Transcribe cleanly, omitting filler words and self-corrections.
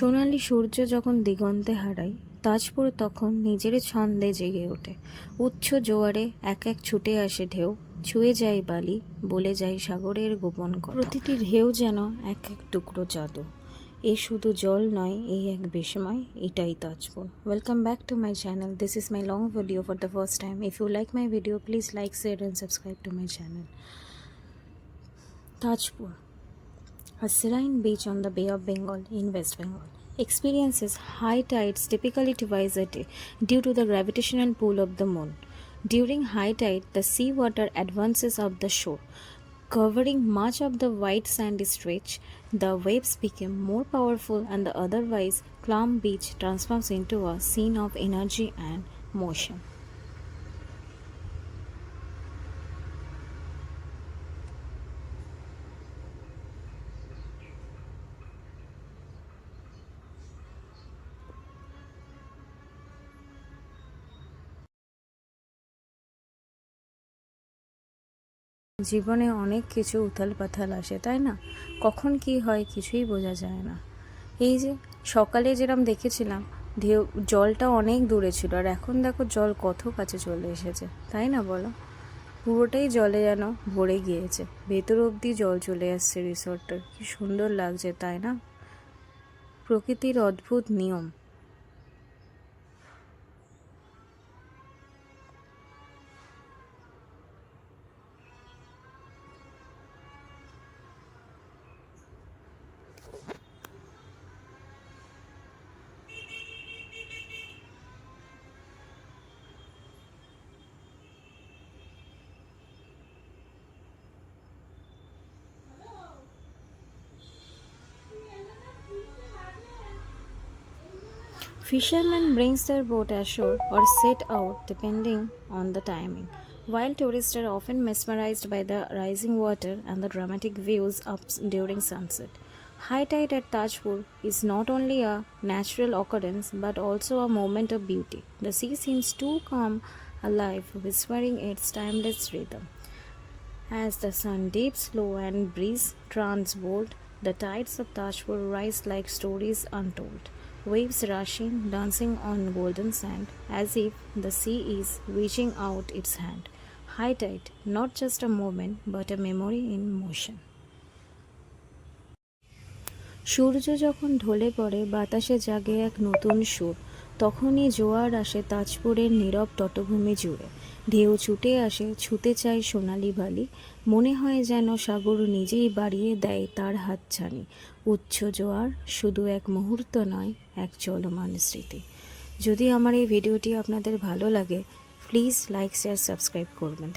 সোনালি সূর্য যখন দিগন্তে হারায়, তাজপুর তখন নিজের ছন্দে জেগে ওঠে। উচ্চ জোয়ারে এক এক ছুটে আসে ঢেউ, ছুঁয়ে যায় বালি, বলে যায় সাগরের গোপন কথা। প্রতিটি ঢেউ যেন এক এক টুকরো জাদু। এ শুধু জল নয়, এই এক বিস্ময়, এটাই Tajpur. Welcome back to my channel. This is my long video for the first time. If you like my video, please like, share and subscribe to my channel. Tajpur, a serene beach on the Bay of Bengal in West Bengal, experiences high tides typically twice a day due to the gravitational pull of the moon. During high tide, the seawater advances up the shore, covering much of the white sandy stretch. The waves become more powerful, and the otherwise calm beach transforms into a scene of energy and motion. জীবনে অনেক কিছু উথাল পাথাল আসে, তাই না? কখন কি হয় কিছুই বোঝা যায় না। এই যে সকালে যেরকম দেখেছিলাম ঢেউ, জলটা অনেক দূরে ছিল, আর এখন দেখো জল কত কাছে চলে এসেছে, তাই না বলো? পুরোটাই জলে যেন ভরে গিয়েছে, ভেতর অবধি জল চলে আসছে রিসর্টটার। কি সুন্দর লাগছে, তাই না? প্রকৃতির অদ্ভুত নিয়ম। Fishermen brings their boat ashore or set out depending on the timing, while tourists are often mesmerized by the rising water and the dramatic views up during sunset. High tide at Tajpur is not only a natural occurrence but also a moment of beauty. The sea seems too calm, alive, whispering its timeless rhythm. As the sun dips low and breeze turns bold, the tides of Tajpur rise like stories untold. Waves rushing, dancing on golden sand, as if the sea is reaching out its hand. High tide, not just a moment, but a memory in motion. সূর্য যখন ঢলে পড়ে, বাতাসে জাগে এক নতুন সুর। তখনই জোয়ার আসে তাজপুরের নীরব তটভূমি জুড়ে। ঢেউ ছুটে আসে, ছুতে চায় সোনালি বালি। মনে হয় যেন সাগর নিজেই বাড়িয়ে দেয় তার হাতছানি। উচ্চ জোয়ার শুধু এক মুহূর্ত নয়, এক চলমান স্মৃতি। যদি আমার এই ভিডিওটি আপনাদের ভালো লাগে, প্লিজ লাইক, শেয়ার, সাবস্ক্রাইব করবেন।